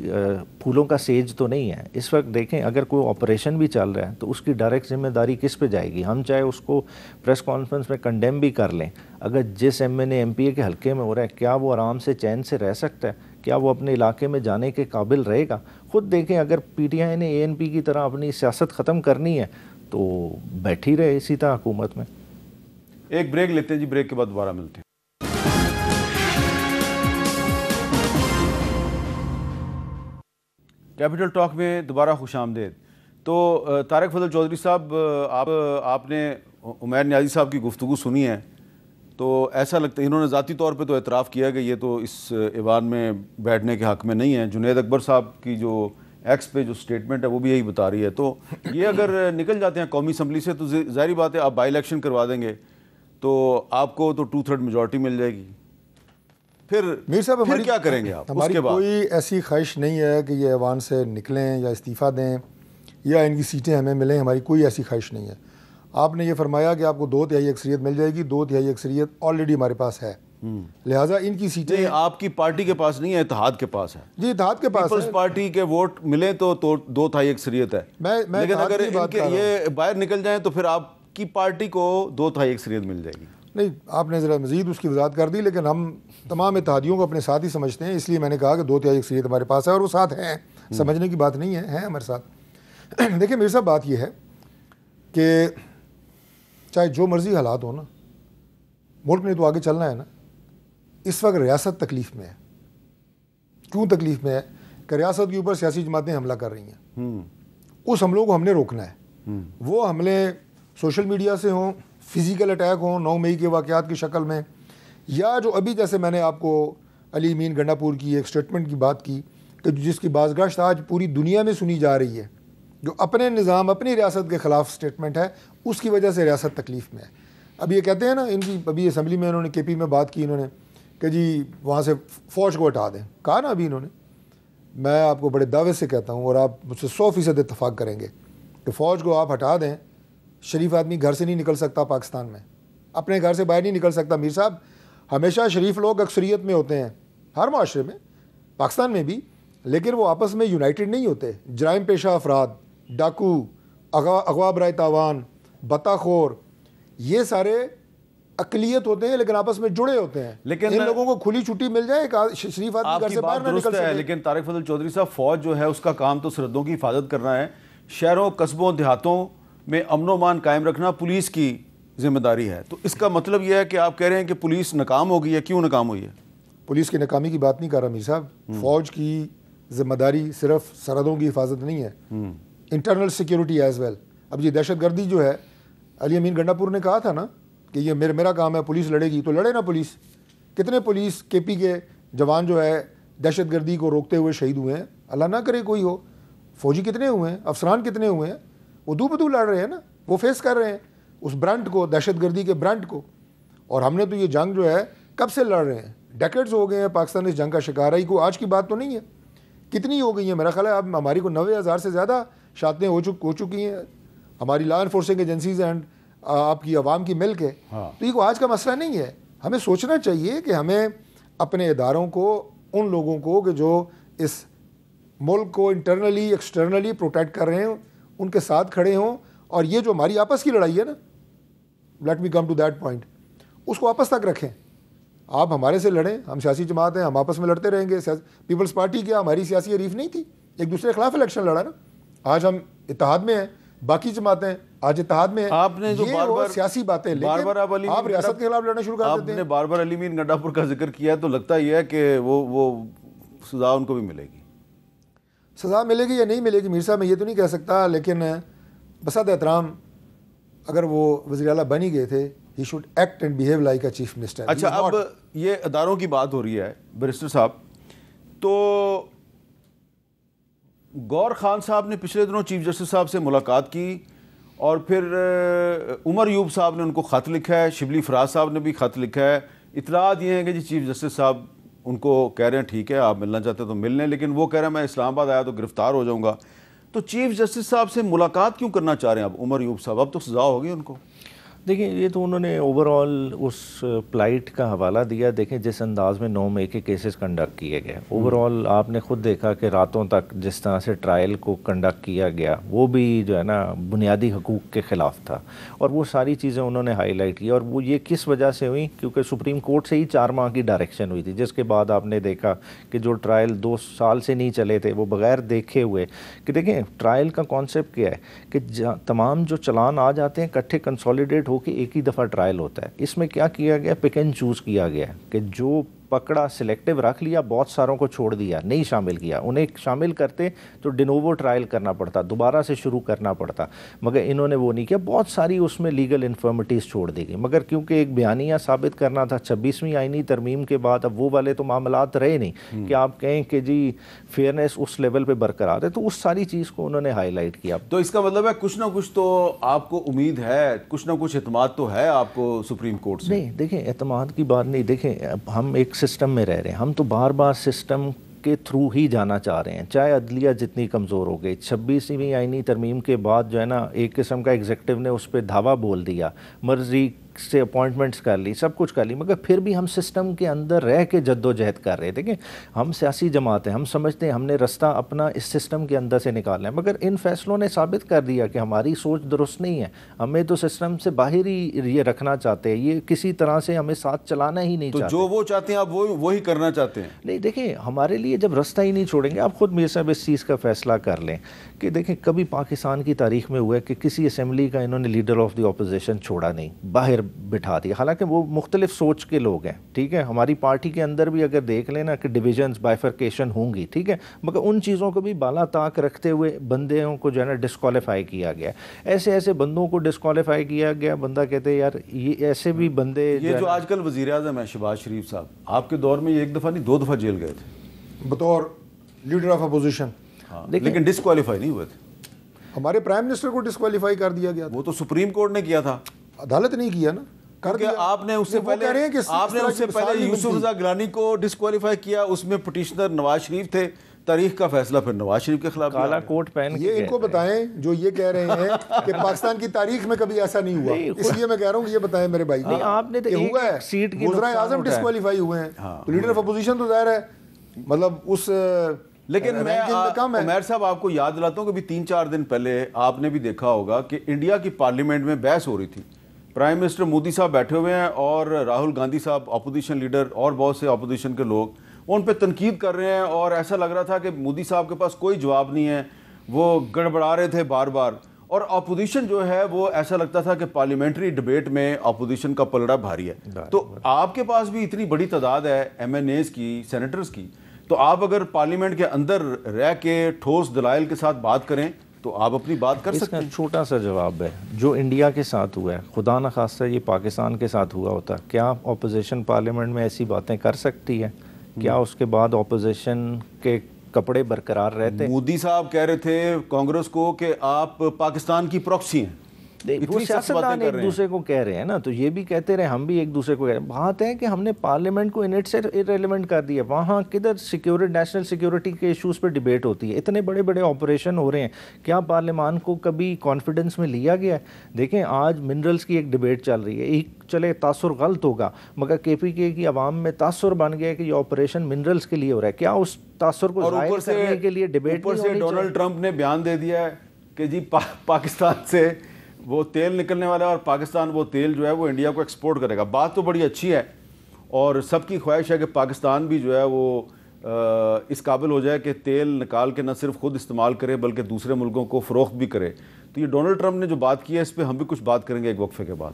پھولوں کا سیج تو نہیں ہے اس وقت. دیکھیں اگر کوئی آپریشن بھی چل رہا ہے تو اس کی ڈائریکٹ ذمہ داری کس پہ جائے گی؟ ہم چاہے اس کو پریس کانفرنس میں کنڈیم بھی کر لیں، اگر جس ایم این اے کے حلقے میں ہو رہا ہے، کیا وہ آرام سے چین سے رہ سکتا ہے؟ کیا وہ اپنے علاقے میں جانے کے قابل رہے گا؟ خود دیکھیں اگر پی ٹی آئی نے اے این پی کی طرح اپنی سیاست ختم کرنی ہے تو بیٹھی رہے اسی طرح حکومت میں. ایک بریک لیتے ہیں جی، بریک کے بعد دوبارہ ملتے ہیں. کیپٹل ٹاک میں دوبارہ خوش آمدید. تو طارق فضل چودھری صاحب، آپ نے عمیر نیازی صاحب کی گفتگو سنی ہے تو ایسا لگتا ہے انہوں نے ذاتی طور پہ تو اعتراف کیا کہ یہ تو اس ایوان میں بیٹھنے کے حق میں نہیں ہے. جنید اکبر صاحب کی جو ایکس پہ جو سٹیٹمنٹ ہے وہ بھی یہی بتا رہی ہے. تو یہ اگر نکل جاتے ہیں قومی اسمبلی سے تو ظاہری بات ہے آپ بائی الیکشن کروا دیں گے تو آپ کو تو 2/3 میجورٹی مل جائے گی. پھر میر صاحب پھر کیا کریں گے آپ؟ ہماری کوئی ایسی خواہش نہیں ہے کہ یہ ایوان سے نکلیں یا استعفیٰ دیں یا ان کی سیٹیں ہمیں ملیں، ہماری کوئی ایسی خواہش نہیں ہے. آپ نے یہ فرمایا کہ آپ کو 2/3 اکثریت مل جائے گی، 2/3 اکثریت آلریڈی ہمارے پاس ہے، لہٰذا ان کی سیٹیں آپ کی پارٹی کے پاس نہیں ہے، اتحاد کے پاس ہے. جی اتحاد کے پاس پیپلز پارٹی کے ووٹ ملے تو 2/3 اکثریت ہے، لیکن اگر یہ باہر نکل جائیں تو پھر آپ کی پارٹی کو 2/3 اکثریت مل جائے گی. نہیں، آپ نے ذرا مزید اس کی وضاحت کر دی، لیکن ہم تمام اتحادیوں کو اپنے ساتھ ہی سمجھتے ہیں، اس لیے میں نے کہا کہ 2/3 اکثریت ہمارے پاس ہے اور وہ ساتھ ہیں، سمجھنے کی بات نہیں ہے، ہیں ہمارے ساتھ. دیکھیں میرے صاحب بات یہ ہے کہ چاہے جو مرضی حالات ہو نا، ملک نے تو آگے چلنا ہے نا. اس وقت ریاست تکلیف میں ہے. کیوں تکلیف میں ہے؟ کہ ریاست کے اوپر سیاسی جماعتیں حملہ کر رہی ہیں. اس حملوں کو ہم نے روکنا ہے. وہ حملے سوشل میڈیا سے ہوں، فزیکل اٹیک ہوں 9 مئی کے واقعات کی شکل میں، یا جو ابھی جیسے میں نے آپ کو علی امین گنڈا پور کی ایک سٹیٹمنٹ کی بات کی کہ جس کی بازگشت آج پوری دنیا میں سنی جا رہی ہے، جو اپنے نظام اپنی ریاست کے خلاف سٹیٹمنٹ ہے، اس کی وجہ سے ریاست تکلیف میں ہے. اب یہ کہتے ہیں نا، ان کی ابھی اسمبلی میں انہوں نے کے پی میں بات کی، انہوں نے کہ جی وہاں سے فوج کو ہٹا دیں. کہا نا ابھی انہوں نے، میں آپ کو بڑے دعوے سے کہتا ہوں اور آپ مجھ سے 100% اتفاق کریں گے کہ فوج کو آپ ہٹا دیں. شریف آدمی گھر سے نہیں نکل سکتا پاکستان میں، اپنے گھر سے باہر نہیں نکل سکتا. میر صاحب ہمیشہ شریف لوگ اکثریت میں ہوتے ہیں ہر معاشرے میں، پاکستان میں بھی، لیکن وہ آپس میں یونائٹڈ نہیں ہوتے. جرائم پیشہ افراد، ڈاکو، اغوا برائے تاوان، بطہ خور، یہ سارے اقلیت ہوتے ہیں لیکن آپس میں جڑے ہوتے ہیں. لیکن ان لوگوں کو کھلی چھٹی مل جائے کہ شریف آدمی گھر سے باہر نہ نکل سکے. لیکن طارق فضل چودھری صاحب، فوج جو ہے اس کا کام تو سرحدوں کی حفاظت کرنا ہے. شہروں، قصبوں، دیہاتوں میں امن و امان قائم رکھنا پولیس کی ذمہ داری ہے. تو اس کا مطلب یہ ہے کہ آپ کہہ رہے ہیں کہ پولیس ناکام ہو گئی ہے. کیوں ناکام ہوئی ہے؟ پولیس کی ناکامی کی بات نہیں کر رہا میر صاحب. فوج کی ذمہ داری صرف سرحدوں کی حفاظت نہیں ہے، انٹرنل سیکیورٹی ایز ویل. اب یہ دہشت گردی جو ہے، علی امین گنڈا پور نے کہا تھا نا کہ یہ میرا کام ہے، پولیس لڑے گی تو لڑے نا پولیس. کتنے پولیس کے پی کے جوان جو ہے دہشت گردی کو روکتے ہوئے شہید ہوئے ہیں؟ اللہ نہ کرے کوئی ہو. فوجی کتنے ہوئے ہیں، افسران کتنے ہوئے ہیں، وہ دو بدو لڑ رہے ہیں نا، وہ فیس کر رہے ہیں اس برانڈ کو، دہشت گردی کے برانڈ کو. اور ہم نے تو یہ جنگ جو ہے کب سے لڑ رہے ہیں، ڈیکیڈز ہو گئے ہیں پاکستان اس جنگ کا شکار ہے. کوئی آج کی بات تو نہیں ہے. کتنی ہو گئی ہیں؟ میرا خیال ہے اب ہماری کو 90,000 سے زیادہ شاتیں ہو چکی ہیں ہماری لا انفورسنگ ایجنسیز اینڈ آپ کی عوام کی مل کے. تو یہ کوئی آج کا مسئلہ نہیں ہے. ہمیں سوچنا چاہیے کہ ہمیں اپنے اداروں کو، ان لوگوں کو کہ جو اس ملک کو انٹرنلی ایکسٹرنلی پروٹیکٹ کر رہے ہیں، ان کے ساتھ کھڑے ہوں. اور یہ جو ہماری آپس کی لڑائی ہے نا، let me come to that point, اس کو آپس تک رکھیں. آپ ہمارے سے لڑیں, ہم سیاسی جماعت ہیں, ہم آپس میں لڑتے رہیں گے. پیپلز پارٹی کیا ہماری سیاسی حریف نہیں تھی, ایک دوسرے کے خلاف الیکشن لڑا نا. آج ہم اتحاد میں ہیں, باقی جماعتیں آج اتحاد میں ہیں. آپ نے جو بار بار سیاسی باتیں, لیکن آپ ریاست کے خلاف لڑنا شروع کر دیتے ہیں. آپ نے بار بار علی مین گنڈا پور کا ذکر کیا, تو لگتا یہ ہے کہ وہ سزا ان کو بھی ملے گی. سزا ملے گی یا نہیں ملے گی میر صاحب میں یہ تو نہیں کہہ سکتا, لیکن بسات احترام اگر وہ وزیر اعلیٰ بن ہی گئے تھے, he should act and behave like a chief minister. اچھا, اب یہ اداروں کی بات ہو رہی ہے بیرسٹر صاحب, تو گور خان صاحب نے پچھلے دنوں چیف جسٹس صاحب سے ملاقات کی, اور پھر عمر ایوب صاحب نے ان کو خط لکھا ہے, شبلی فراز صاحب نے بھی خط لکھا ہے. اطلاعات یہ ہیں کہ جی چیف جسٹس صاحب ان کو کہہ رہے ہیں ٹھیک ہے آپ ملنا چاہتے ہیں تو مل لیں, لیکن وہ کہہ رہے ہیں میں اسلام آباد آیا تو گرفتار ہو جاؤں گا. تو چیف جسٹس صاحب سے ملاقات کیوں کرنا چاہ رہے ہیں اب عمر ایوب صاحب؟ اب تو سزا ہوگی ان کو. دیکھیں یہ تو انہوں نے اوور آل اس پلائٹ کا حوالہ دیا. دیکھیں جس انداز میں 9 مئی کے کیسز کنڈکٹ کیے گئے, اوور آل آپ نے خود دیکھا کہ راتوں تک جس طرح سے ٹرائل کو کنڈکٹ کیا گیا وہ بھی جو ہے نا بنیادی حقوق کے خلاف تھا, اور وہ ساری چیزیں انہوں نے ہائی لائٹ کی. اور وہ یہ کس وجہ سے ہوئی, کیونکہ سپریم کورٹ سے ہی 4 ماہ کی ڈائریکشن ہوئی تھی, جس کے بعد آپ نے دیکھا کہ جو ٹرائل 2 سال سے نہیں چلے تھے وہ بغیر دیکھے ہوئے. کہ دیکھیں ٹرائل کا کانسیپٹ کیا ہے کہ تمام جو چلان آ جاتے ہیں اکٹھے کنسولیڈیٹ ہو کے ایک ہی دفعہ ٹرائل ہوتا ہے. اس میں کیا کیا گیا, پک اینڈ چوز کیا گیا کہ جو پکڑا سلیکٹیو رکھ لیا, بہت ساروں کو چھوڑ دیا, نہیں شامل کیا. انہیں شامل کرتے تو ڈینوو ٹرائل کرنا پڑتا, دوبارہ سے شروع کرنا پڑتا, مگر انہوں نے وہ نہیں کیا. بہت ساری اس میں لیگل انفرمٹیز چھوڑ دی گئی, مگر کیونکہ ایک بیانیہ ثابت کرنا تھا 26ویں آئینی ترمیم کے بعد, اب وہ والے تو معاملات رہے نہیں کہ آپ کہیں کہ جی فیئرنیس اس لیول پہ برقرار ہے, تو اس ساری چیز کو انہوں نے ہائی لائٹ کیا. تو اس کا مطلب ہے کچھ نہ کچھ تو آپ کو امید ہے, کچھ نہ کچھ اعتماد تو ہے آپ کو سپریم کورٹ سے؟ نہیں دیکھیں اعتماد کی بات نہیں. دیکھیں ہم ایک سسٹم میں رہ رہے ہیں, ہم تو بار بار سسٹم کے تھرو ہی جانا چاہ رہے ہیں, چاہے عدلیہ جتنی کمزور ہو گئی. 26ویں آئینی ترمیم کے بعد جو ہے نا ایک قسم کا ایگزیکٹو نے اس پہ دھاوا بول دیا, مرضی سے اپوائنٹمنٹس کر لی, سب کچھ کر لی, مگر پھر بھی ہم سسٹم کے اندر رہ کے جد و جہد کر رہے. دیکھیں ہم سیاسی جماعت ہیں, ہم سمجھتے ہیں ہم نے رستہ اپنا اس سسٹم کے اندر سے نکالنا ہے, مگر ان فیصلوں نے ثابت کر دیا کہ ہماری سوچ درست نہیں ہے. ہمیں تو سسٹم سے باہر ہی یہ رکھنا چاہتے ہیں, یہ کسی طرح سے ہمیں ساتھ چلانا ہی نہیں چاہتے. تو جو وہ چاہتے ہیں آپ وہی کرنا چاہتے ہیں؟ نہیں دیکھیں ہمارے لیے جب رستہ ہی نہیں چھوڑیں گے, آپ خود میر صاحب اس چیز کا فیصلہ کر لیں کہ دیکھیں کبھی پاکستان کی تاریخ میں ہوا ہے کہ کسی اسمبلی کا انہوں نے لیڈر آف دی اپوزیشن چھوڑا نہیں, باہر بٹھا دیا. حالانکہ وہ مختلف سوچ کے لوگ ہیں, ٹھیک ہے, ہماری پارٹی کے اندر بھی اگر دیکھ لینا کہ ڈویژنز بائیفرکیشن ہوں گی, ٹھیک ہے, مگر ان چیزوں کو بھی بالا طاق رکھتے ہوئے بندوں کو جو ہے نا ڈسکوالیفائی کیا گیا. ایسے بندوں کو ڈسکوالیفائی کیا گیا, بندہ کہتے ہیں یار یہ ایسے بھی بندے. یہ جو آج کل وزیر اعظم ہے شہباز شریف صاحب, آپ کے دور میں یہ 1 دفعہ نہیں 2 دفعہ جیل گئے تھے بطور لیڈر آف اپوزیشن, لیکن ڈسکوالیفائی نہیں ہوئے تھے. ہمارے پرائم منسٹر کو ڈسکوالیفائی کر دیا گیا. وہ تو سپریم کورٹ نے کیا تھا, عدالت نہیں کیا نا. آپ نے اس سے پہلے یوسف رضا گیلانی کو ڈسکوالیفائی کیا, اس میں پٹیشنر نواز شریف تھے. تاریخ کا فیصلہ پھر نواز شریف کے خلاف. کالا کوٹ پہن یہ ان کو بتائیں جو یہ کہہ رہے ہیں کہ پاکستان کی تاریخ میں کبھی ایسا نہیں ہوا, اس لیے میں کہہ رہا ہوں یہ بتائیں میرے بھائی. نہیں آپ نے تو ہوا ہے, سیٹ کی وزرائے اعظم ڈسکوالیفائی ہوئے ہیں, تو لیڈر آف اپوزیشن تو ظاہر ہے مطلب اس. لیکن میں عمیر صاحب آپ کو یاد دلاتا ہوں کہ 3-4 دن پہلے آپ نے بھی دیکھا ہوگا کہ انڈیا کی پارلیمنٹ میں بحث ہو رہی تھی. پرائم منسٹر مودی صاحب بیٹھے ہوئے ہیں اور راہل گاندھی صاحب اپوزیشن لیڈر اور بہت سے اپوزیشن کے لوگ ان پہ تنقید کر رہے ہیں, اور ایسا لگ رہا تھا کہ مودی صاحب کے پاس کوئی جواب نہیں ہے, وہ گڑبڑا رہے تھے بار بار. اور اپوزیشن جو ہے وہ ایسا لگتا تھا کہ پارلیمنٹری ڈبیٹ میں اپوزیشن کا پلڑا بھاری ہے. تو آپ کے پاس بھی اتنی بڑی تعداد ہے ایم این ایز کی, سینیٹرز کی, تو آپ اگر پارلیمنٹ کے اندر رہ کے ٹھوس دلائل کے ساتھ بات کریں تو آپ اپنی بات کر سکتے ہیں. چھوٹا سا جواب ہے, جو انڈیا کے ساتھ ہوا ہے, خدا نہ خواستہ یہ پاکستان کے ساتھ ہوا ہوتا, کیا اپوزیشن پارلیمنٹ میں ایسی باتیں کر سکتی ہے؟ کیا اس کے بعد اپوزیشن کے کپڑے برقرار رہتے؟ مودی صاحب کہہ رہے تھے کانگریس کو کہ آپ پاکستان کی پروکسی ہیں. وہ سیاستدان ایک دوسرے کو کہہ رہے ہیں نا, تو یہ بھی کہتے رہے, ہم بھی ایک دوسرے کو کہہ رہے ہیں. بات ہے کہ ہم نے پارلیمنٹ کو انٹ سے ارریلیونٹ کر دیا. وہاں کدھر سیکیورٹی, نیشنل سیکیورٹی کے ایشوز پہ ڈیبیٹ ہوتی ہے. اتنے بڑے بڑے آپریشن ہو رہے ہیں, کیا پارلیمان کو کبھی کانفیڈنس میں لیا گیا ہے؟ دیکھیں آج منرلز کی ایک ڈیبیٹ چل رہی ہے, ایک چلے تاثر غلط ہوگا, مگر کے پی کے کی عوام میں تاثر بن گیا کہ یہ آپریشن منرلز کے لیے ہو رہا ہے. کیا اس تاثر کو ظاہر کرنے کے لیے ڈیبیٹ اوپر سے ڈونلڈ ٹرمپ نے بیان دے دیا ہے کہ جی پاکستان سے وہ تیل نکلنے والا ہے اور پاکستان وہ تیل جو ہے وہ انڈیا کو ایکسپورٹ کرے گا. بات تو بڑی اچھی ہے, اور سب کی خواہش ہے کہ پاکستان بھی جو ہے وہ اس قابل ہو جائے کہ تیل نکال کے نہ صرف خود استعمال کرے بلکہ دوسرے ملکوں کو فروخت بھی کرے. تو یہ ڈونلڈ ٹرمپ نے جو بات کی ہے اس پہ ہم بھی کچھ بات کریں گے ایک وقفے کے بعد.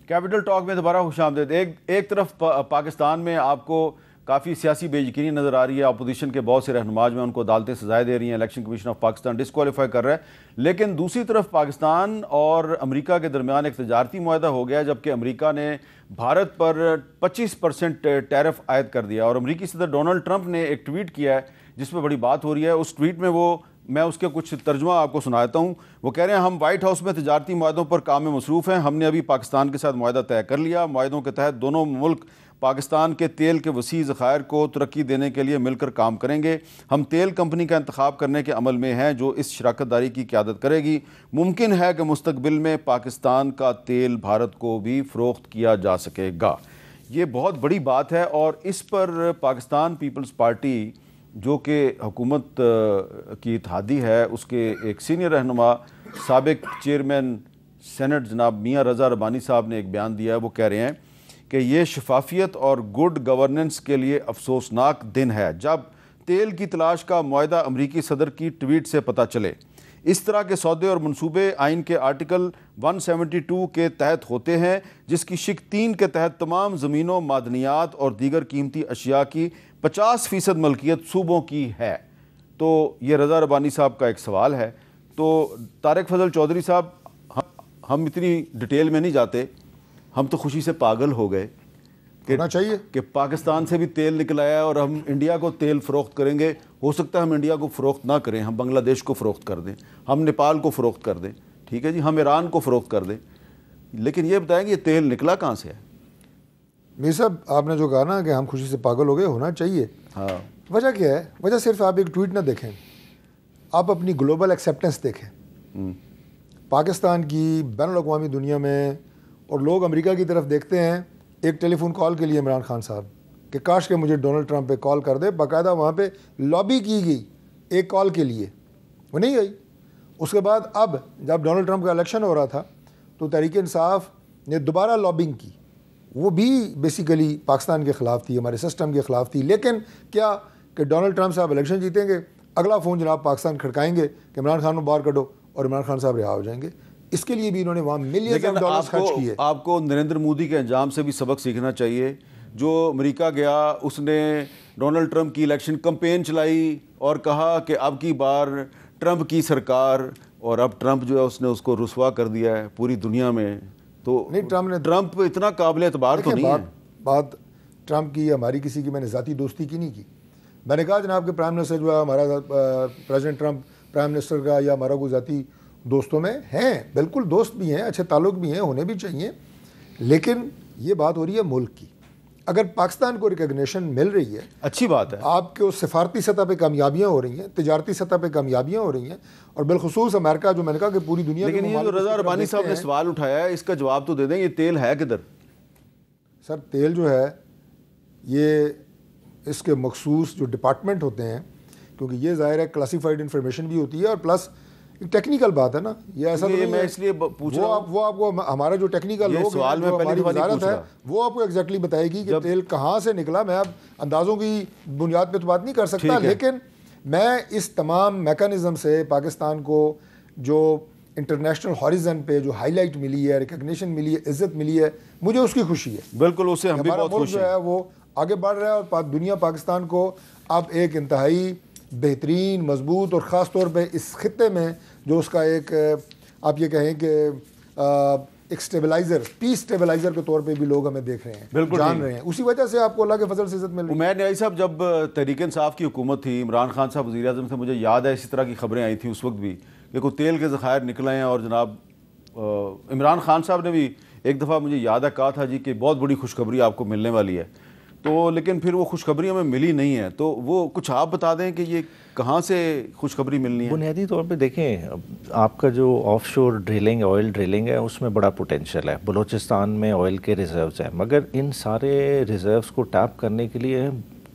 کیپٹل ٹاک میں دوبارہ خوش آمدید. ایک طرف پاکستان میں آپ کو کافی سیاسی بے یقینی نظر آ رہی ہے. اپوزیشن کے بہت سے رہنما جو ہیں ان کو عدالتیں سزائیں دے رہی ہیں, election commission of Pakistan disqualify کر رہا ہے. لیکن دوسری طرف پاکستان اور امریکہ کے درمیان ایک تجارتی معاہدہ ہو گیا جبکہ امریکہ نے بھارت پر 25% ٹیرف عائد کر دیا. اور امریکی صدر ڈونلڈ ٹرمپ نے ایک ٹویٹ کیا ہے جس پہ بڑی بات ہو رہی ہے. اس ٹویٹ میں میں اس کے کچھ ترجمہ آپ کو سناتا ہوں. وہ کہہ رہے ہیں ہم وائٹ ہاؤس میں تجارتی معاہدوں پر کام میں مصروف ہیں. ہم نے ابھی پاکستان کے ساتھ معاہدہ طے کر لیا. معاہدوں کے تحت دونوں ملک پاکستان کے تیل کے وسیع ذخائر کو ترقی دینے کے لیے مل کر کام کریں گے. ہم تیل کمپنی کا انتخاب کرنے کے عمل میں ہیں جو اس شراکت داری کی قیادت کرے گی. ممکن ہے کہ مستقبل میں پاکستان کا تیل بھارت کو بھی فروخت کیا جا سکے گا. یہ بہت بڑی بات ہے اور اس پر پاکستان پیپلز پارٹی جو کہ حکومت کی اتحادی ہے اس کے ایک سینئر رہنما سابق چیئرمین سینٹ جناب میاں رضا ربانی صاحب نے ایک بیان دیا ہے. وہ کہہ رہے ہیں کہ یہ شفافیت اور گڈ گورننس کے لیے افسوسناک دن ہے جب تیل کی تلاش کا معاہدہ امریکی صدر کی ٹویٹ سے پتہ چلے. اس طرح کے سودے اور منصوبے آئین کے آرٹیکل 172 کے تحت ہوتے ہیں جس کی شق 3 کے تحت تمام زمینوں, معدنیات اور دیگر قیمتی اشیاء کی 50% ملکیت صوبوں کی ہے. تو یہ رضا ربانی صاحب کا ایک سوال ہے. تو طارق فضل چودھری صاحب, ہم اتنی ڈیٹیل میں نہیں جاتے, ہم تو خوشی سے پاگل ہو گئے کہ پاکستان سے بھی تیل نکل آیا اور ہم انڈیا کو تیل فروخت کریں گے. ہو سکتا ہے ہم انڈیا کو فروخت نہ کریں, ہم بنگلہ دیش کو فروخت کر دیں, ہم نیپال کو فروخت کر دیں, ٹھیک ہے جی, ہم ایران کو فروخت کر دیں. لیکن یہ بتائیں کہ یہ تیل نکلا کہاں سے ہے؟ میر صاحب آپ نے جو کہا نا کہ ہم خوشی سے پاگل ہو گئے, ہونا چاہیے. ہاں, وجہ کیا ہے؟ وجہ صرف آپ ایک ٹویٹ نہ دیکھیں, آپ اپنی گلوبل ایکسیپٹنس دیکھیں پاکستان کی بین الاقوامی دنیا میں. اور لوگ امریکہ کی طرف دیکھتے ہیں ایک ٹیلی فون کال کے لیے عمران خان صاحب کہ کاش کہ مجھے ڈونلڈ ٹرمپ پہ کال کر دے. باقاعدہ وہاں پہ لابی کی گئی ایک کال کے لیے, وہ نہیں گئی. اس کے بعد اب جب ڈونلڈ ٹرمپ کا الیکشن ہو رہا تھا تو تحریک انصاف نے دوبارہ لابنگ کی. وہ بھی بیسیکلی پاکستان کے خلاف تھی, ہمارے سسٹم کے خلاف تھی. لیکن کیا کہ ڈونلڈ ٹرمپ صاحب الیکشن جیتیں گے, اگلا فون جناب پاکستان کھڑکائیں گے کہ عمران خان کو باہر کڈو, اور عمران خان صاحب رہا ہو جائیں گے. اس کے لیے بھی انہوں نے وہاں ملین ڈالرز خرچ کیے. آپ کو نریندر مودی کے انجام سے بھی سبق سیکھنا چاہیے. جو امریکہ گیا اس نے ڈونلڈ ٹرمپ کی الیکشن کمپین چلائی اور کہا کہ اب کی بار ٹرمپ کی سرکار, اور اب ٹرمپ جو ہے اس نے اس کو رسوا کر دیا ہے پوری دنیا میں. تو ٹرمپ اتنا قابل اعتبار تو نہیں ہے. بات ٹرمپ کی ہماری کسی کی میں نے ذاتی دوستی کی نہیں کی. میں نے کہا جناب کہ پرائم منسٹر جو ہے ہمارا, پریزیڈنٹ ٹرمپ پرائم منسٹر کا یا ہمارا کوئی ذاتی دوستوں میں ہیں, بالکل دوست بھی ہیں, اچھے تعلق بھی ہیں, ہونے بھی چاہیے. لیکن یہ بات ہو رہی ہے ملک کی. اگر پاکستان کو ریکگنیشن مل رہی ہے, اچھی بات ہے. آپ کے سفارتی سطح پہ کامیابیاں ہو رہی ہیں, تجارتی سطح پہ کامیابیاں ہو رہی ہیں, اور بالخصوص امریکہ جو میں نے کہا کہ پوری دنیا. لیکن یہ جو رضا ربانی صاحب نے سوال اٹھایا ہے اس کا جواب تو دے دیں, یہ تیل ہے کدھر؟ سر تیل جو ہے یہ اس کے مخصوص جو ڈپارٹمنٹ ہوتے ہیں, کیونکہ یہ ظاہر ہے کلاسیفائڈ انفارمیشن بھی ہوتی ہے, اور پلس ٹیکنیکل بات ہے نا, یہ ایسا تو میں اس لیے پوچھ رہا ہوں. وہ آپ کو ہمارا جو ٹیکنیکل لوگ ہیں, ہماری وزارت ہے, وہ آپ کو ایگزیکٹلی بتائے گی کہ تیل کہاں سے نکلا. میں اب اندازوں کی بنیاد پہ تو بات نہیں کر سکتا, لیکن میں اس تمام میکانزم سے پاکستان کو جو انٹرنیشنل ہاریزن پہ جو ہائی لائٹ ملی ہے, ریکگنیشن ملی ہے, عزت ملی ہے, مجھے اس کی خوشی ہے. بالکل, اس سے ہم بھی بہت خوش ہیں. جو ہے وہ آگے بڑھ رہا ہے, اور دنیا پاکستان کو اب ایک انتہائی بہترین, مضبوط, اور خاص طور پہ اس خطے میں جو اس کا ایک آپ یہ کہیں کہ ایک سٹیبلائزر, پیس سٹیبلائزر کے طور پہ بھی لوگ ہمیں دیکھ رہے ہیں, بالکل جان رہے ہیں. اسی وجہ سے آپ کو اللہ کے فضل سے عزت مل رہی ہے. عمیر نیازی صاحب, جب تحریک انصاف کی حکومت تھی, عمران خان صاحب وزیر اعظم تھے, مجھے یاد ہے اسی طرح کی خبریں آئی تھیں اس وقت بھی کہ کوئی تیل کے ذخائر نکلے ہیں, اور جناب عمران خان صاحب نے بھی ایک دفعہ مجھے یاد ہے کہا تھا جی کہ بہت بڑی خوشخبری آپ کو ملنے والی ہے. تو لیکن پھر وہ خوشخبری ہمیں ملی نہیں ہے. تو وہ کچھ آپ بتا دیں کہ یہ کہاں سے خوشخبری ملنی ہے؟ بنیادی طور پہ دیکھیں, آپ کا جو آف شور ڈرلنگ, آئل ڈرلنگ ہے, اس میں بڑا پوٹینشیل ہے. بلوچستان میں آئل کے ریزروز ہیں, مگر ان سارے ریزروز کو ٹیپ کرنے کے لیے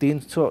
300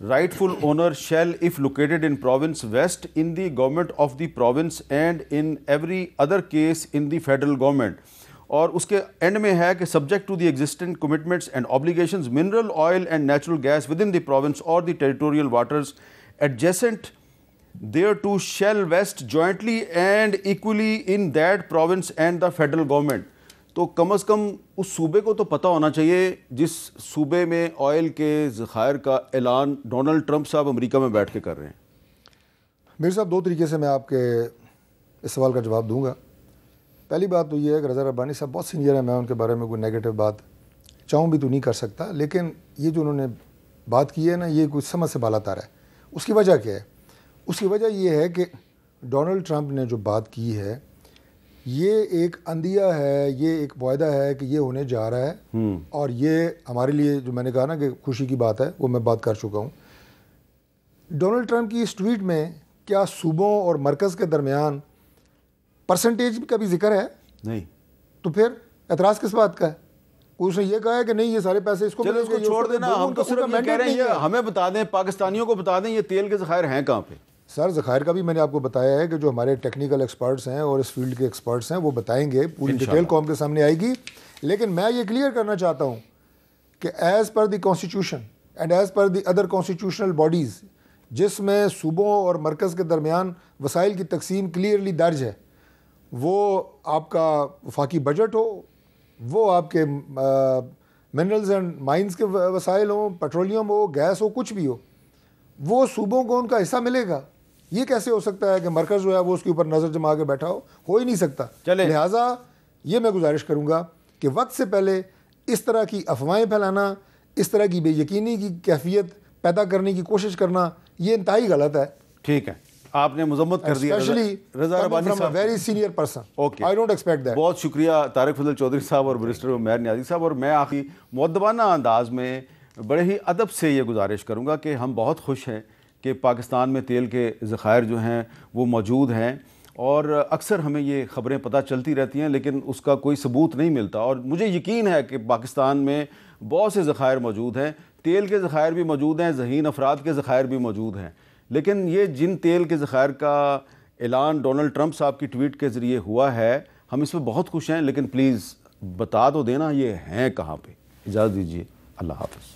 rightful owner shall, if located in province west, in the government of the province and in every other case in the federal government. اور اس کے اینڈ میں ہے کہ subject to the existing commitments and obligations, mineral oil and natural gas within the province or the territorial waters adjacent thereto shall vest jointly and equally in that province and the federal government. تو کم از کم اس صوبے کو تو پتہ ہونا چاہیے جس صوبے میں آئل کے ذخائر کا اعلان ڈونلڈ ٹرمپ صاحب امریکہ میں بیٹھ کے کر رہے ہیں۔ میرے صاحب 2 طریقے سے میں آپ کے اس سوال کا جواب دوں گا۔ پہلی بات تو یہ ہے کہ رضا ربانی صاحب بہت سینئر ہیں، میں ان کے بارے میں کوئی نیگیٹو بات چاہوں بھی تو نہیں کر سکتا، لیکن یہ جو انہوں نے بات کی ہے نا، یہ کوئی سمجھ سے بالا تار ہے۔ اس کی وجہ کیا ہے؟ اس کی وجہ یہ ہے کہ ڈونلڈ ٹرمپ نے جو بات کی ہے یہ ایک اندیہ ہے، یہ ایک معاہدہ ہے کہ یہ ہونے جا رہا ہے، اور یہ ہمارے لیے جو میں نے کہا نا کہ خوشی کی بات ہے، وہ میں بات کر چکا ہوں۔ ڈونلڈ ٹرمپ کی اس ٹویٹ میں کیا صوبوں اور مرکز کے درمیان پرسنٹیج کا بھی ذکر ہے؟ نہیں۔ تو پھر اعتراض کس بات کا ہے؟ اس نے یہ کہا ہے کہ نہیں، یہ سارے پیسے اس کو چلو اس کو چھوڑ دینا، ہم تو صرف یہ کہہ رہے ہیں یہ ہمیں بتا دیں، پاکستانیوں کو بتا دیں یہ تیل کے ذخائر ہیں کہاں پہ۔ سر ذخائر کا بھی میں نے آپ کو بتایا ہے کہ جو ہمارے ٹیکنیکل ایکسپرٹس ہیں اور اس فیلڈ کے ایکسپرٹس ہیں وہ بتائیں گے، پوری ڈیٹیل قوم کے سامنے آئے گی۔ لیکن میں یہ کلیئر کرنا چاہتا ہوں کہ as per the constitution and as per the other constitutional bodies, جس میں صوبوں اور مرکز کے درمیان وسائل کی تقسیم کلیئرلی درج ہے، وہ آپ کا وفاقی بجٹ ہو، وہ آپ کے منرلز اینڈ مائنز کے وسائل ہوں، پیٹرولیم ہو، گیس ہو، کچھ بھی ہو، وہ صوبوں کو ان کا حصہ ملے گا۔ یہ کیسے ہو سکتا ہے کہ مرکز جو ہے وہ اس کے اوپر نظر جما کے بیٹھا ہو ہی نہیں سکتا۔ لہٰذا یہ میں گزارش کروں گا کہ وقت سے پہلے اس طرح کی افواہیں پھیلانا، اس طرح کی بے یقینی کی کیفیت پیدا کرنے کی کوشش کرنا، یہ انتہائی غلط ہے۔ ٹھیک ہے، آپ نے مذمت کر دیا رضا ربانی صاحب، very senior person, I don't expect that. بہت شکریہ طارق فضل چودھری صاحب اور برسٹر عمیر نیازی صاحب۔ اور میں آخری مؤدبانہ انداز میں بڑے ہی ادب سے یہ گزارش کروں گا کہ ہم بہت خوش ہیں کہ پاکستان میں تیل کے ذخائر جو ہیں وہ موجود ہیں، اور اکثر ہمیں یہ خبریں پتہ چلتی رہتی ہیں لیکن اس کا کوئی ثبوت نہیں ملتا، اور مجھے یقین ہے کہ پاکستان میں بہت سے ذخائر موجود ہیں، تیل کے ذخائر بھی موجود ہیں، ذہین افراد کے ذخائر بھی موجود ہیں، لیکن یہ جن تیل کے ذخائر کا اعلان ڈونلڈ ٹرمپ صاحب کی ٹویٹ کے ذریعے ہوا ہے، ہم اس پہ بہت خوش ہیں، لیکن پلیز بتا تو دینا یہ ہیں کہاں پہ۔ اجازت دیجیے، اللہ حافظ۔